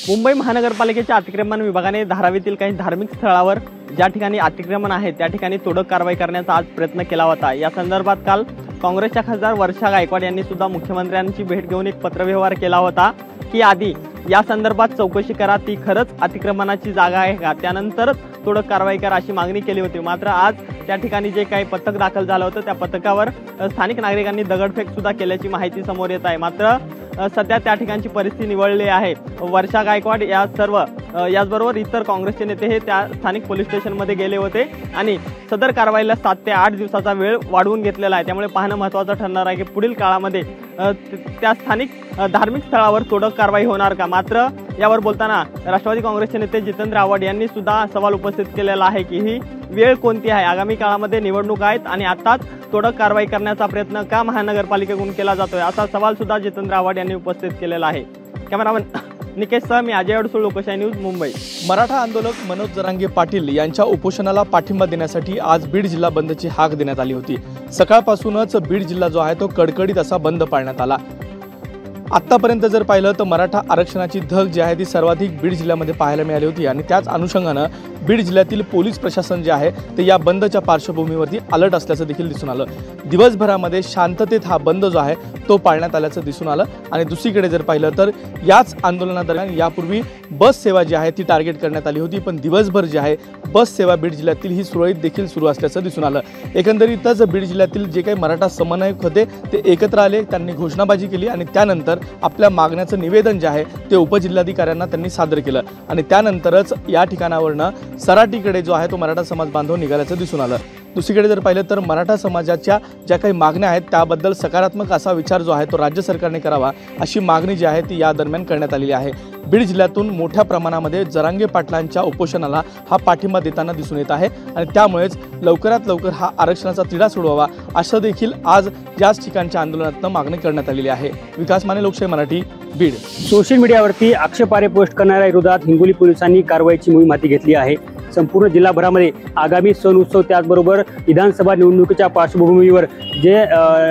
मुंबई महानगरपालिकेच्या अतिक्रमण विभागाने धारावीतील काही धार्मिक स्थळावर ज्या ठिकाणी अतिक्रमण आहे त्या ठिकाणी तोडक कारवाई करण्याचा आज प्रयत्न केला होता। या संदर्भात काल काँग्रेसच्या खासदार वर्षा गायकवाड यांनी सुद्धा मुख्यमंत्र्यांची भेट घेऊन एक पत्रव्यवहार केला होता की आधी या संदर्भात चौकशी करा, ती खरंच अतिक्रमणाची जागा आहे का, त्यानंतरच तोडक कारवाई करा अशी मागणी केली होती। मात्र आज त्या ठिकाणी जे काही पथक दाखल झालं होतं त्या पथकावर स्थानिक नागरिकांनी दगडफेक सुद्धा केल्याची माहिती समोर येत आहे। मात्र सध्या त्या ठिकाणची परिस्थिती निवळली आहे। वर्षा गायकवाड याचबरोबर इतर काँग्रेसचे नेते हे त्या स्थानिक पोलीस स्टेशनमध्ये गेले होते आणि सदर कारवाईला 7 ते 8 दिवसाचा वेळ वाढवून घेतलेला आहे। त्यामुळे पाहणं महत्त्वाचं ठरणार आहे की पुढील काळामध्ये त्या स्थानिक धार्मिक स्थळावर तोडक कारवाई होणार का। मात्र यावर बोलताना राष्ट्रवादी काँग्रेसचे नेते जितेंद्र आव्हाड यांनी सुद्धा सवाल उपस्थित केलेला आहे की ही वेळ कोणती आहे, आगामी काळामध्ये निवडणूक आहेत आणि आताच तोडक कारवाई करण्याचा प्रयत्न का महानगरपालिकेकडून केला जातोय, असा सवाल सुद्धा जितेंद्र आव्हाड यांनी उपस्थित केलेला आहे। कॅमेरामन निकेश सह मी अजय अडसूळ, लोकशाही न्यूज, मुंबई। मराठा आंदोलक मनोज जरांगे पाटील यांच्या उपोषणाला पाठिंबा देण्यासाठी आज बीड जिल्हा बंदची हाक देण्यात आली होती। सकाळपासूनच बीड जिल्हा जो आहे तो कडकडीत असा बंद पाळण्यात आला। आतापर्यंत जर पाहिलं तर मराठा आरक्षणाची धग जी आहे ती सर्वाधिक बीड जिल्ह्यामध्ये पाहायला मिळाली होती आणि त्याच अनुषंगानं बीड जिल्ह्यातील पोलीस प्रशासन जे आहे ते या बंदच्या पार्श्वभूमीवरती अलर्ट असल्याचं देखील दिसून आलं। दिवसभरामध्ये शांततेत हा बंद जो आहे तो पाळण्यात आल्याचं दिसून आलं आणि दुसरीकडे जर पाहिलं तर याच आंदोलनादरम्यान यापूर्वी बस सेवा जी आहे ती टार्गेट करण्यात आली होती, पण दिवसभर जी आहे बस सेवा बीड जिल्ह्यातील ही सुरळीत देखील सुरू असल्याचं दिसून आलं। एकंदरीतच बीड जिल्ह्यातील जे काही मराठा समन्वयक होते ते एकत्र आले, त्यांनी घोषणाबाजी केली आणि त्यानंतर आपल्या मागण्याचं निवेदन जे आहे ते उपजिल्हाधिकाऱ्यांना त्यांनी सादर केलं आणि त्यानंतरच या ठिकाणावरनं सराटीकडे जो आहे तो मराठा समाज बांधव निघाल्याचं दिसून आलं। दुसरीकडे जर पाहिलं तर मराठा समाजाच्या ज्या काही मागण्या आहेत त्याबद्दल सकारात्मक असा विचार जो आहे तो राज्य सरकारने करावा अशी मागणी जी आहे ती या दरम्यान करण्यात आलेली आहे। बीड जिल्ह्यातून मोठ्या प्रमाणामध्ये जरांगे पाटलांच्या उपोषणाला हा पाठिंबा देताना दिसून येत आहे आणि त्यामुळेच लवकरात लवकर हा आरक्षणाचा तिढा सोडवावा असं देखील आज याच ठिकाणच्या आंदोलनातून मागणी करण्यात आलेली आहे। विकास माने, लोकशाही मराठी, बीड। सोशल मीडियावरती आक्षेपार्ह पोस्ट करणाऱ्या विरोधात हिंगोली पोलिसांनी कारवाईची मोहीम हाती घेतली आहे। संपूर्ण जिल्हाभरामध्ये आगामी सण उत्सव त्याचबरोबर विधानसभा निवडणुकीच्या पार्श्वभूमीवर जे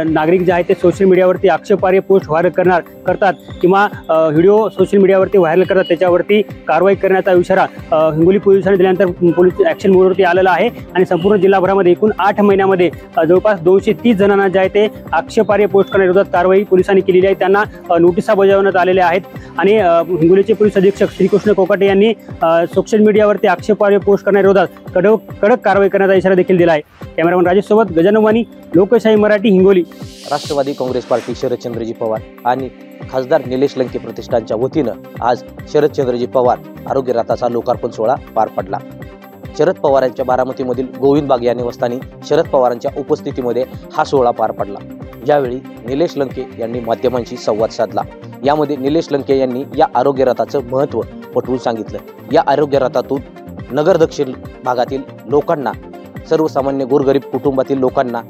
नागरिक जे आहेत ते सोशल मीडियावरती आक्षेपार्ह पोस्ट व्हायरल करतात किंवा व्हिडिओ सोशल मीडियावरती व्हायरल करतात त्याच्यावरती कारवाई करण्याचा इशारा हिंगोली पोलिसांनी दिल्यानंतर पोलीस ॲक्शन मोडवरती आलेला आहे आणि संपूर्ण जिल्हाभरामध्ये एकूण 8 महिन्यामध्ये जवळपास 230 जणांना जे आहे ते आक्षेपार्ह पोस्ट करण्याविरोधात कारवाई पोलिसांनी केलेली आहे। त्यांना नोटिसा बजावण्यात आलेल्या आहेत आणि हिंगोलीचे पोलीस अधीक्षक श्रीकृष्ण कोकाटे यांनी सोशल मीडियावरती आक्षेपार्ह पोस्ट करण्याविरोधात कडक कारवाई करण्याचा इशारा देखील दिला आहे। कॅमेरामन राजेश सोबत गजानन वाणी, लोकशाही मराठी, हिंगोली। राष्ट्रवादी काँग्रेस पार्टी शरदचंद्रजी पवार आणि खासदार निलेश लंके प्रतिष्ठानच्या वतीनं आज शरदचंद्रजी पवार आरोग्य रथाचा लोकार्पण सोहळा पार पडला। शरद पवारांच्या बारामतीमधील गोविंदबाग या निवासस्थानी शरद पवारांच्या उपस्थितीमध्ये हा सोहळा पार पडला। यावेळी निलेश लंके यांनी माध्यमांशी संवाद साधला। यामध्ये निलेश लंके यांनी या आरोग्य रथाचं महत्त्व पटवून सांगितलं। या आरोग्य रथातून नगर दक्षिण भागातील लोकांना, सर्वसामान्य गोरगरीब कुटुंबातील लोकांना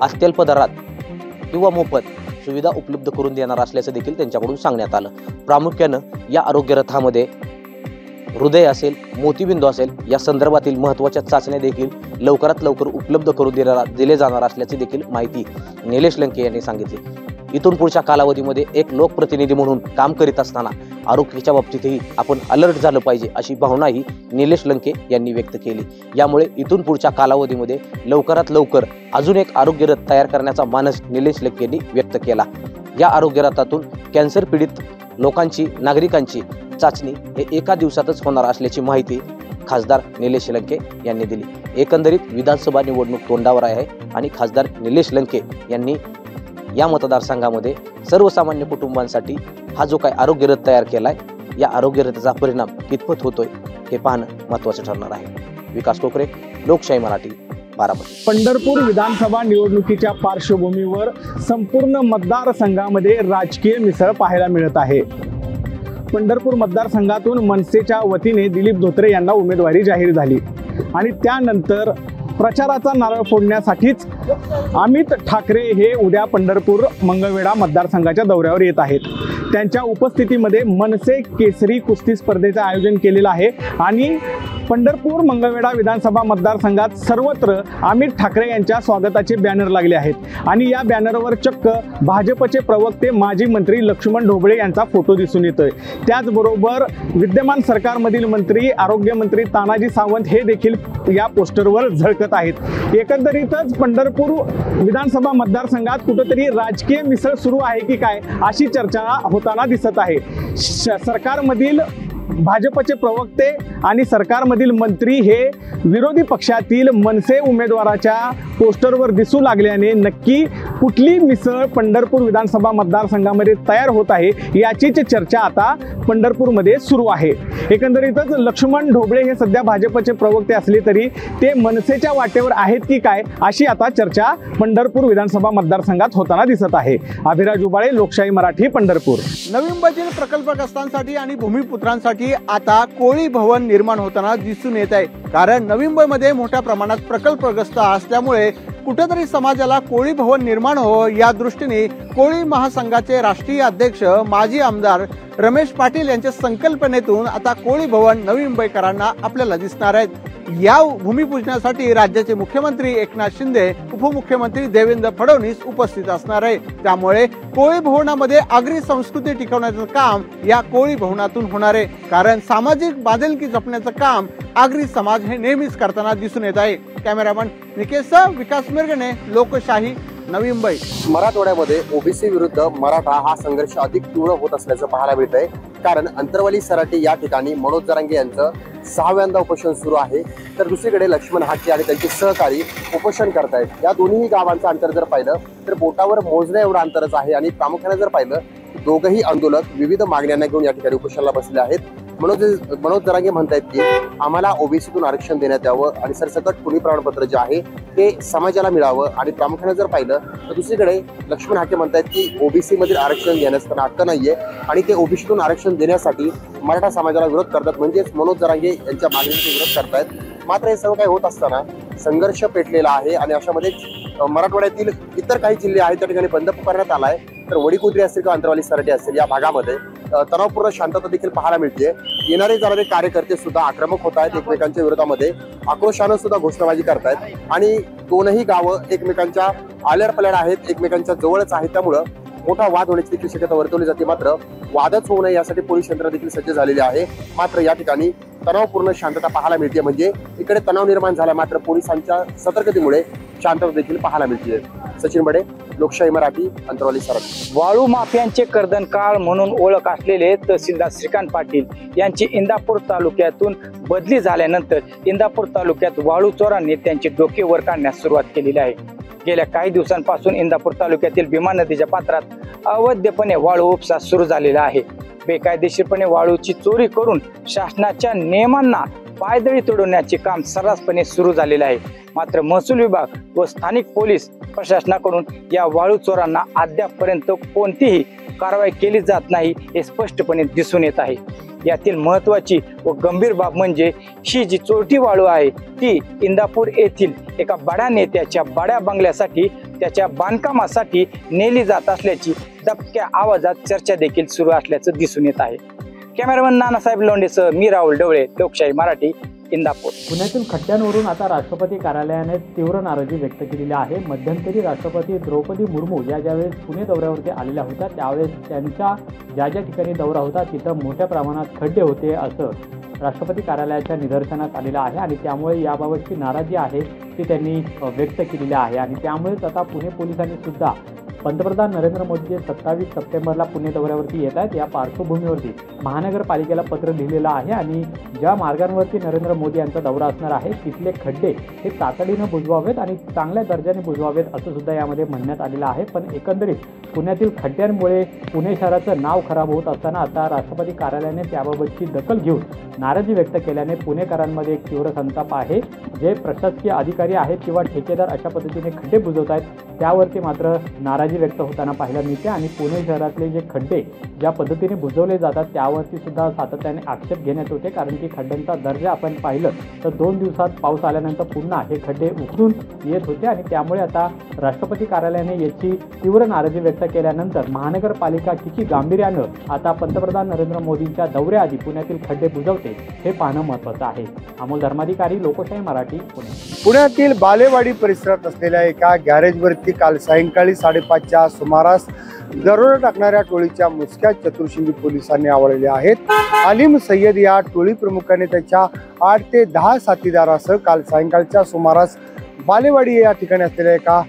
अत्यल्प दरात किंवा मोफत सुविधा उपलब्ध करून देणार असल्याचं देखील त्यांच्याकडून सांगण्यात आलं। प्रामुख्यानं या आरोग्य रथामध्ये हृदय असेल, मोतीबिंदू असेल या संदर्भातील महत्त्वाच्या चाचण्या देखील लवकरात लवकर उपलब्ध करून दिले जाणार असल्याची देखील माहिती निलेश लंके यांनी सांगितली। इथून पुढच्या कालावधीमध्ये एक लोकप्रतिनिधी म्हणून काम करीत असताना आरोग्याच्या बाबतीतही आपण अलर्ट झालं पाहिजे अशी भावनाही निलेश लंके यांनी व्यक्त केली। यामुळे इथून पुढच्या कालावधीमध्ये लवकरात लवकर अजून एक आरोग्य रथ तयार करण्याचा मानस निलेश लंके यांनी व्यक्त केला। या आरोग्य रथातून कॅन्सर पीडित लोकांची, नागरिकांची चाचणी हे एका दिवसातच होणार असल्याची माहिती खासदार निलेश लंके यांनी दिली। एकंदरीत विधानसभा निवडणूक तोंडावर आहे आणि खासदार निलेश लंके यांनी या मतदारसंघामध्ये सर्वसामान्य कुटुंबांसाठी हा जो काही आरोग्य रथ तयार केलाय या आरोग्य रथाचा परिणाम कितपत होतोय हे पाहणं महत्त्वाचं ठरणार आहे। विकास टोकरे, लोकशाही मराठी, बारामती। पंढरपूर विधानसभा निवडणुकीच्या पार्श्वभूमीवर संपूर्ण मतदारसंघामध्ये राजकीय मिसळ पाहायला मिळत आहे। पंढरपूर मतदारसंघातून मनसेच्या वतीने दिलीप धोत्रे यांना उमेदवारी जाहीर झाली आणि त्यानंतर प्रचाराचा नारळ फोडण्यासाठीच अमित ठाकरे हे उद्या पंढरपूर मंगळवेढा मतदारसंघाच्या दौऱ्यावर येत आहेत। त्यांच्या उपस्थितीमध्ये मनसे केसरी कुस्ती स्पर्धेचं आयोजन केलेलं आहे आणि पंढरपूर मंगळवेढा विधानसभा मतदारसंघात सर्वत्र अमित ठाकरे यांच्या स्वागताचे बॅनर लागले आहेत आणि या बॅनरवर चक्क भाजपचे प्रवक्ते माजी मंत्री लक्ष्मण ढोबळे यांचा फोटो दिसून येतोय। त्याचबरोबर विद्यमान सरकारमधील मंत्री आरोग्यमंत्री तानाजी सावंत हे देखील या पोस्टरवर झळकत आहेत। एकंदरीतच पंढरपूर विधानसभा मतदारसंघात कुठेतरी राजकीय मिसळ सुरू आहे की काय अशी चर्चा होताना दिसत आहे। सरकारमधील भाजपचे प्रवक्ते आणि सरकारमधील मंत्री हे विरोधी पक्षातील मनसे उमेदवाराच्या पोस्टरवर दिसू लागल्याने नक्की कुठली मिसळ पंढरपूर विधानसभा मतदारसंघामध्ये तयार होत आहे याचीच चर्चा आता पंढरपूरमध्ये सुरू आहे। एकंदरीतच लक्ष्मण ढोबळे हे सध्या भाजपचे प्रवक्ते असले तरी ते मनसेच्या वाटेवर आहेत की काय अशी आता चर्चा पंढरपूर विधानसभा मतदारसंघात होताना दिसत आहे। अभिराज उबाळे, लोकशाही मराठी, पंढरपूर। नवी मुंबईतील प्रकल्पग्रस्तांसाठी आणि भूमिपुत्रांसाठी आता कोळी भवन निर्माण होताना दिसून येत आहे। कारण नवी मुंबईमध्ये मोठ्या प्रमाणात प्रकल्पग्रस्त असल्यामुळे कुठेतरी समाजाला कोळी भवन निर्माण हो या दृष्टीने कोळी महासंघाचे राष्ट्रीय अध्यक्ष माजी आमदार रमेश पाटील यांच्या संकल्पनेतून आता कोळी भवन नवी मुंबईकरांना आपल्याला दिसणार आहेत। या भूमिपूजनासाठी राज्याचे मुख्यमंत्री एकनाथ शिंदे, उपमुख्यमंत्री देवेंद्र फडणवीस उपस्थित असणार आहे। त्यामुळे कोळी भवनामध्ये आगरी संस्कृती टिकवण्याचं काम या कोळी भवनातून होणार आहे। कारण सामाजिक बांधिलकी जपण्याचं काम आगरी समाज हे नेहमीच करताना दिसून येत आहे। कॅमेरामन निकेशसह विकास मिरगणे, लोकशाही, नवी मुंबई। मराठवाड्यामध्ये ओबीसी विरुद्ध मराठा हा संघर्ष अधिक तीव्र होत असल्याचं पाहायला मिळतंय। कारण अंतरवाली सराटी या ठिकाणी मनोज जरांगे यांचं 6व्यांदा उपोषण सुरू आहे, तर दुसरीकडे लक्ष्मण हाके आणि त्यांचे सहकारी उपोषण करतायत। या दोन्ही गावांचं अंतर जर पाहिलं तर बोटावर मोजण्या एवढं अंतरच आहे आणि प्रामुख्याने जर पाहिलं दोघंही आंदोलक विविध मागण्यांना घेऊन या ठिकाणी उपोषणाला बसले आहेत। मनोज जरांगे म्हणतायत की आम्हाला ओबीसीतून आरक्षण देण्यात यावं आणि सरसकट कुणी प्रमाणपत्र जे आहे ते समाजाला मिळावं आणि प्रामुख्याने जर पाहिलं तर दुसरीकडे लक्ष्मण हाके म्हणतायत की ओबीसी मधील आरक्षण घेण्यास त्यांना हक्क नाहीये आणि ते ओबीसीतून आरक्षण देण्यासाठी मराठा समाजाला विरोध करतात, म्हणजेच मनोज जरांगे यांच्या मागणीचा विरोध करतायत। मात्र हे सर्व काही होत असताना संघर्ष पेटलेला आहे आणि अशामध्ये मराठवाड्यातील इतर काही जिल्हे आहेत त्या ठिकाणी बंद पुकारण्यात आलाय। तर वडीकुद्री असेल किंवा अंतरवाली सराटी असेल या भागामध्ये तणावपूर्ण शांतता देखील पाहायला मिळते। येणारे जाणारे कार्यकर्ते सुद्धा आक्रमक होत आहेत, एकमेकांच्या विरोधामध्ये आक्रोशानं सुद्धा घोषणाबाजी करतायत आणि दोनही गावं एकमेकांच्या आल्याडपल्याड आहेत, एकमेकांच्या जवळच आहेत, त्यामुळं मोठा वाद होण्याची देखील शक्यता वर्तवली जाते। मात्र वादच होऊ नये यासाठी पोलीस यंत्रणा देखील सज्ज झालेली आहे। मात्र या ठिकाणी तणावपूर्ण शांतता पाहायला मिळते, म्हणजे इकडे तणाव निर्माण झाला मात्र पोलिसांच्या सतर्कतेमुळे शांतता देखील पाहायला मिळते। सचिन बडे, लोकशाही मराठी, अंतरवाली सराटी। वाळू माफियांचे कर्दनकाळ म्हणून ओळख असलेले तहसीलदार श्रीकांत पाटील यांची इंदापूर तालुक्यातून बदली झाल्यानंतर इंदापूर तालुक्यात वाळू चोरांनी त्यांचे डोके वर काढण्यास सुरुवात केलेली आहे। गेल्या काही दिवसांपासून इंदापूर तालुक्यातील भीमा नदीच्या पात्रात अवैधपणे वाळू उपसा सुरू झालेला आहे। बेकायदेशीरपणे वाळूची चोरी करून शासनाच्या नियमांना पायदळी तोडवण्याचे काम सर्रासपणे सुरू झालेले आहे। मात्र महसूल विभाग व स्थानिक पोलीस प्रशासनाकडून या वाळू चोरांना अद्यापपर्यंत कोणतीही कारवाई केली जात नाही हे स्पष्टपणे दिसून येत आहे। यातील महत्त्वाची व गंभीर बाब म्हणजे ही जी चोरटी वाळू आहे ती इंदापूर येथील एका बड्या नेत्याच्या बड्या बंगल्यासाठी त्याच्या बांधकामासाठी नेली जात असल्याची दबक्या आवाजात चर्चा देखील सुरू असल्याचं दिसून येत आहे। कॅमेरामन नानासाहेब लोंढेसह मी राहुल ढवळे, लोकशाही मराठी, इंदापूर। पुण्यातील खड्ड्यांवरून आता राष्ट्रपती कार्यालयाने तीव्र नाराजी व्यक्त केलेली आहे। मध्यंतरी राष्ट्रपती द्रौपदी मुर्मू या ज्यावेळेस पुणे दौऱ्यावरती आलेल्या होत्या त्यावेळेस त्यांच्या ज्या ठिकाणी दौरा होता तिथं मोठ्या प्रमाणात खड्डे होते असं राष्ट्रपती कार्यालयाच्या निदर्शनास आलेलं आहे आणि त्यामुळे याबाबतची नाराजी आहे ती त्यांनी व्यक्त केलेली आहे आणि त्यामुळेच आता पुणे पोलिसांनी सुद्धा पंतप्रधान नरेंद्र मोदी 27 सप्टेंबरला पुणे दौऱ्यावरती येत आहेत या पार्श्वभूमीवरती महानगरपालिकेला पत्र लिहिलेलं आहे आणि ज्या मार्गांवरती नरेंद्र मोदी यांचा दौरा असणार आहे तिथले खड्डे हे तातडीनं बुजवावेत आणि चांगल्या दर्जाने बुजवावेत असं सुद्धा यामध्ये म्हणण्यात आलेलं आहे। पण एकंदरीत पुण्यातील खड्ड्यांमुळे पुणे शहराचं नाव खराब होत असताना आता राष्ट्रपती कार्यालयाने त्याबाबतची दखल घेऊन नाराजी व्यक्त केल्याने पुणेकरांमध्ये एक तीव्र संताप आहे। जे प्रशासकीय अधिकारी आहेत किंवा ठेकेदार अशा पद्धतीने खड्डे बुजवत आहेत त्यावरती मात्र नाराजी नाराजी व्यक्त होताना पाहायला मिळते आणि पुणे शहरातले जे खड्डे ज्या पद्धतीने बुजवले जातात त्यावरती सुद्धा सातत्याने आक्षेप घेण्यात होते, कारण की खड्ड्यांचा दर्जा आपण पाहिलं तर 2 दिवसात पाऊस आल्यानंतर पुन्हा हे खड्डे उखडून येत होते आणि त्यामुळे आता राष्ट्रपती कार्यालयाने याची तीव्र नाराजी व्यक्त केल्यानंतर महानगरपालिका किती गांभीर्यानं आता पंतप्रधान नरेंद्र मोदींच्या दौऱ्याआधी पुण्यातील खड्डे बुजवते हे पाहणं महत्त्वाचं आहे. अमोल धर्माधिकारी, लोकशाही मराठी, पुणे. पुण्यातील बालेवाडी परिसरात असलेल्या एका गॅरेजवरती काल सायंकाळी 5:30च्या सुमारास दरोडा टाकणाऱ्या टोळीच्या मुसक्या चतुर्शिंगी पोलिसांनी आवळले आहेत. आलिम सय्यद या टोळी प्रमुखाने त्याच्या 8 ते 10 साथीदारासह काल सायंकाळच्या सुमारास बालेवाडी या ठिकाणी असलेल्या एका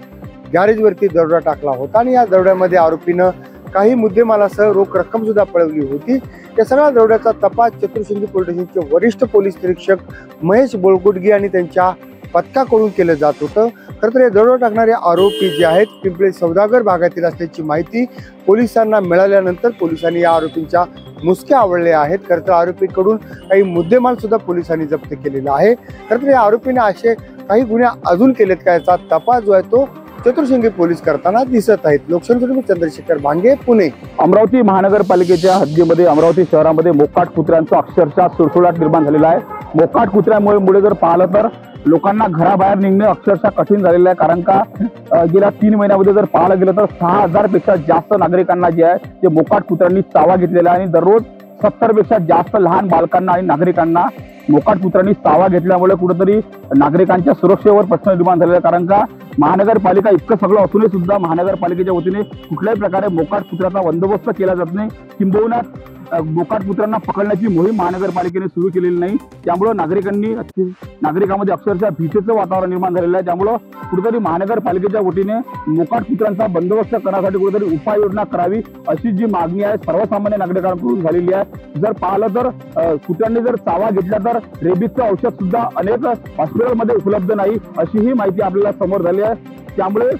गॅरेजवरती दरोडा टाकला होता आणि या दरोड्यामध्ये आरोपीनं काही मुद्देमालासह रोख रक्कम सुद्धा पळवली होती. या सगळ्या दरोड्याचा तपास चतुर्शिंगी पोलीस स्टेशनचे वरिष्ठ पोलीस निरीक्षक महेश बोलगुटगी आणि त्यांच्या पथकाकडून केलं जात होतं. खरं तर हे दरोडा टाकणारे आरोपी जे आहेत पिंपळे सौदागर भागातील असल्याची माहिती पोलिसांना मिळाल्यानंतर पोलिसांनी या आरोपींच्या मुसक्या आवळल्या आहेत. खरं तर आरोपीकडून काही मुद्देमाल सुद्धा पोलिसांनी जप्त केलेला आहे. खरं तर या आरोपीने असे काही गुन्हे अजून केलेत का याचा तपास जो आहे तो चतुर्शिंगी पोलीस करताना दिसत आहेत. लोकशाही चंद्रशेखर भांगे, पुणे. अमरावती महानगरपालिकेच्या हद्दीमध्ये अमरावती शहरामध्ये मोकाट कुत्र्यांचा अक्षरशः सुळसुळाट निर्माण झालेला आहे. मोकाट कुत्र्यामुळे जर पाहिलं तर लोकांना घराबाहेर निघणे अक्षरशः कठीण झालेलं आहे, कारण का गेल्या 3 महिन्यामध्ये जर पाहायला गेलं तर 6000 पेक्षा जास्त नागरिकांना जे आहे ते मोकाट कुत्र्यांनी चावा घेतलेला आहे आणि दररोज 70 पेक्षा जास्त लहान बालकांना आणि नागरिकांना मोकाट कुत्र्यांनी चावा घेतल्यामुळे कुठेतरी नागरिकांच्या सुरक्षेवर प्रश्न निर्माण झालेला आहे. कारण का महानगरपालिका इतकं सगळं असूनही सुद्धा महानगरपालिकेच्या वतीने कुठल्याही प्रकारे मोकाट कुत्र्याचा बंदोबस्त केला जात नाही, किंबहुना मोकाट कुत्र्यांना पकडण्याची मोहीम महानगरपालिकेने सुरू केलेली नाही. त्यामुळे नागरिकांमध्ये अक्षरशः भीतीचं वातावरण निर्माण झालेलं आहे. त्यामुळं कुठेतरी महानगरपालिकेच्या वतीने मोकाट कुत्र्यांचा बंदोबस्त करण्यासाठी कुठेतरी उपाययोजना करावी अशी जी मागणी आहे सर्वसामान्य नागरिकांकडून झालेली आहे. जर पाहिलं तर कुत्र्यांनी जर चावा घेतला तर रेबीजचं औषध सुद्धा अनेक हॉस्पिटलमध्ये उपलब्ध नाही अशी ही माहिती आपल्याला समोर झाली आहे. त्यामुळे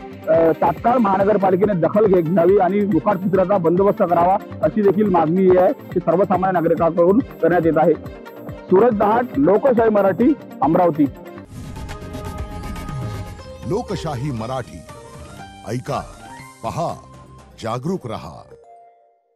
तात्काळ महानगरपालिकेने दखल घ्यावी आणि मोकाट कुत्र्याचा बंदोबस्त करावा अशी देखील मागणी आहे ती सर्वसामान्य नागरिकांकडून करण्यात येत आहे. सूरज दहाट, लोकशाही मराठी, अमरावती. लोकशाही मराठी, ऐका, पहा, जागरूक रहा.